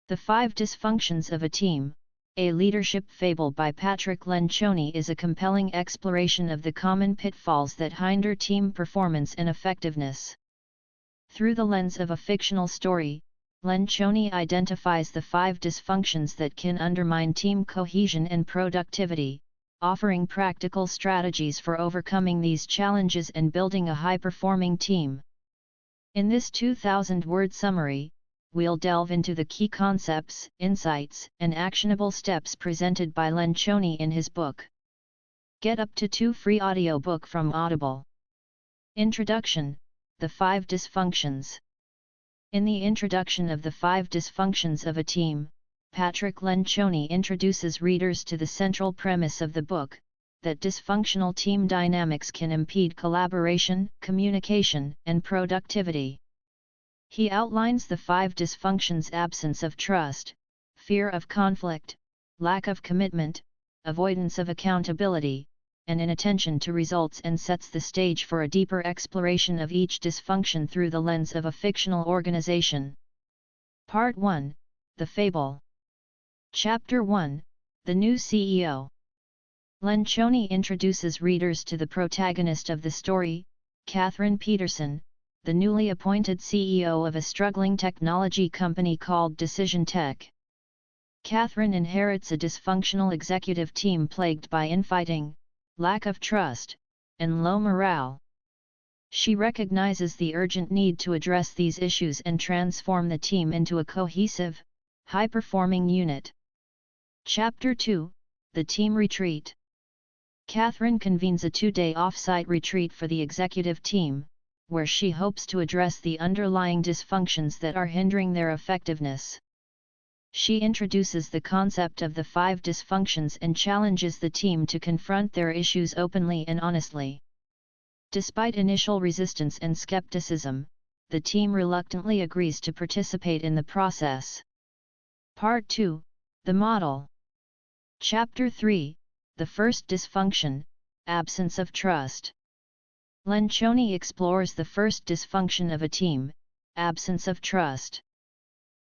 The Five Dysfunctions of a Team, a Leadership Fable by Patrick Lencioni is a compelling exploration of the common pitfalls that hinder team performance and effectiveness. Through the lens of a fictional story, Lencioni identifies the 5 dysfunctions that can undermine team cohesion and productivity, offering practical strategies for overcoming these challenges and building a high-performing team. In this 2,000-word summary, we'll delve into the key concepts, insights, and actionable steps presented by Lencioni in his book. Get up to 2 free audiobook from Audible. Introduction: The 5 Dysfunctions. In the introduction of the 5 Dysfunctions of a Team, Patrick Lencioni introduces readers to the central premise of the book, that dysfunctional team dynamics can impede collaboration, communication, and productivity. He outlines the 5 dysfunctions: absence of trust, fear of conflict, lack of commitment, avoidance of accountability, and inattention to results, and sets the stage for a deeper exploration of each dysfunction through the lens of a fictional organization. Part 1: The Fable. Chapter 1: The New CEO. Lencioni introduces readers to the protagonist of the story, Catherine Peterson, the newly appointed CEO of a struggling technology company called Decision Tech. Catherine inherits a dysfunctional executive team plagued by infighting, lack of trust, and low morale. She recognizes the urgent need to address these issues and transform the team into a cohesive, high-performing unit. Chapter 2: The Team Retreat. Catherine convenes a 2-day off-site retreat for the executive team, where she hopes to address the underlying dysfunctions that are hindering their effectiveness. She introduces the concept of the 5 dysfunctions and challenges the team to confront their issues openly and honestly. Despite initial resistance and skepticism, the team reluctantly agrees to participate in the process. Part 2: The Model. Chapter 3: The First Dysfunction, Absence of Trust. Lencioni explores the first dysfunction of a team, absence of trust.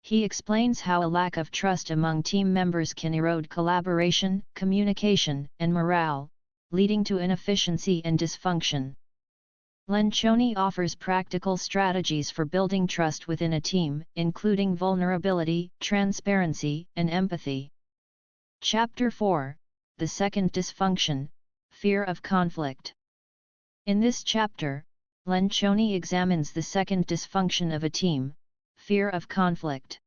He explains how a lack of trust among team members can erode collaboration, communication, and morale, leading to inefficiency and dysfunction. Lencioni offers practical strategies for building trust within a team, including vulnerability, transparency, and empathy. Chapter 4: The Second Dysfunction, Fear of Conflict. In this chapter, Lencioni examines the second dysfunction of a team, fear of conflict.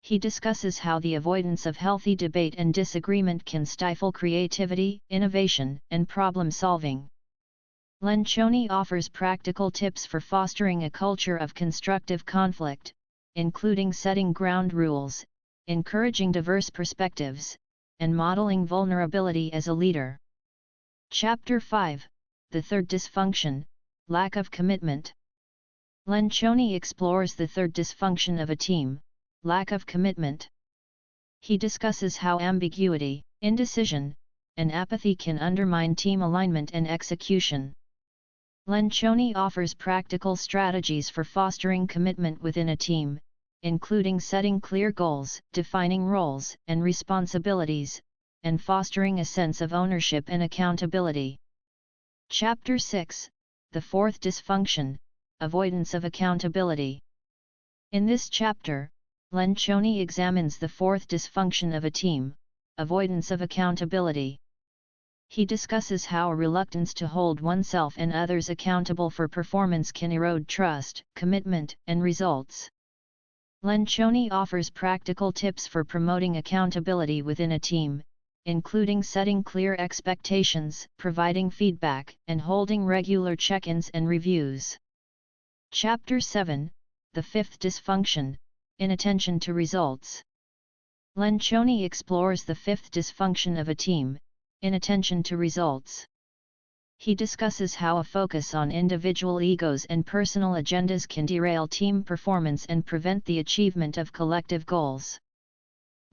He discusses how the avoidance of healthy debate and disagreement can stifle creativity, innovation, and problem-solving. Lencioni offers practical tips for fostering a culture of constructive conflict, including setting ground rules, encouraging diverse perspectives, and modeling vulnerability as a leader. Chapter 5: The Third Dysfunction, Lack of Commitment. Lencioni explores the third dysfunction of a team, lack of commitment. He discusses how ambiguity, indecision, and apathy can undermine team alignment and execution. Lencioni offers practical strategies for fostering commitment within a team, including setting clear goals, defining roles and responsibilities, and fostering a sense of ownership and accountability. Chapter 6: The Fourth Dysfunction, Avoidance of Accountability. In this chapter, Lencioni examines the fourth dysfunction of a team, avoidance of accountability. He discusses how a reluctance to hold oneself and others accountable for performance can erode trust, commitment, and results. Lencioni offers practical tips for promoting accountability within a team, including setting clear expectations, providing feedback, and holding regular check-ins and reviews. Chapter 7: The Fifth Dysfunction, Inattention to Results. Lencioni explores the fifth dysfunction of a team, inattention to results. He discusses how a focus on individual egos and personal agendas can derail team performance and prevent the achievement of collective goals.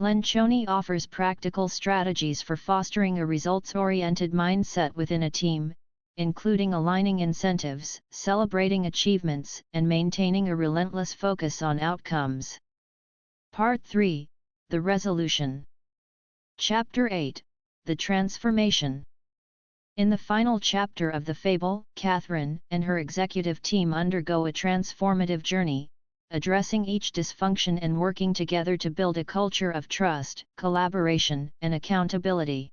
Lencioni offers practical strategies for fostering a results-oriented mindset within a team, including aligning incentives, celebrating achievements, and maintaining a relentless focus on outcomes. Part 3, The Resolution. Chapter 8, The Transformation. In the final chapter of the fable, Catherine and her executive team undergo a transformative journey, addressing each dysfunction and working together to build a culture of trust, collaboration, and accountability.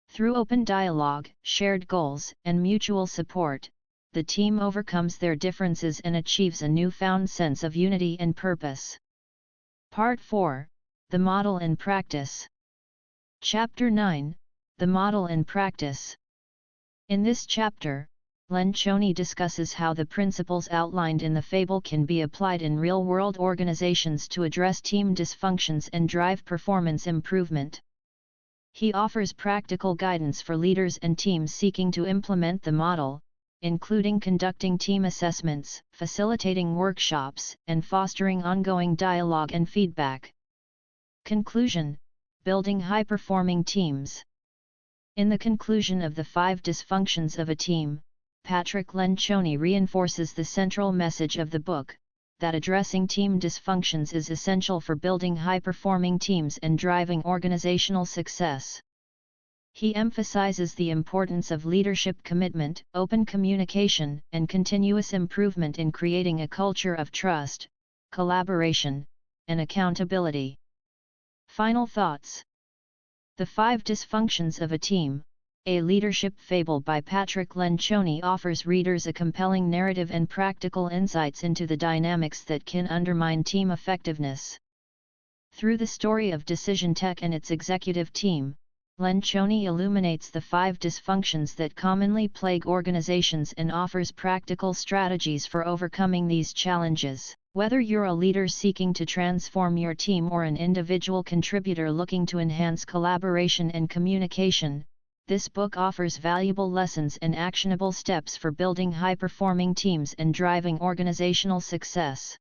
Through open dialogue, shared goals, and mutual support, the team overcomes their differences and achieves a newfound sense of unity and purpose. Part 4, The Model and Practice. Chapter 9, The Model and Practice. In this chapter, Lencioni discusses how the principles outlined in the fable can be applied in real-world organizations to address team dysfunctions and drive performance improvement. He offers practical guidance for leaders and teams seeking to implement the model, including conducting team assessments, facilitating workshops, and fostering ongoing dialogue and feedback. Conclusion: Building high-performing teams. In the conclusion of the 5 Dysfunctions of a Team, Patrick Lencioni reinforces the central message of the book, that addressing team dysfunctions is essential for building high-performing teams and driving organizational success. He emphasizes the importance of leadership commitment, open communication, and continuous improvement in creating a culture of trust, collaboration, and accountability. Final thoughts. The 5 Dysfunctions of a Team, a leadership fable by Patrick Lencioni, offers readers a compelling narrative and practical insights into the dynamics that can undermine team effectiveness. Through the story of Decision Tech and its executive team, Lencioni illuminates the 5 dysfunctions that commonly plague organizations and offers practical strategies for overcoming these challenges. Whether you're a leader seeking to transform your team or an individual contributor looking to enhance collaboration and communication, this book offers valuable lessons and actionable steps for building high-performing teams and driving organizational success.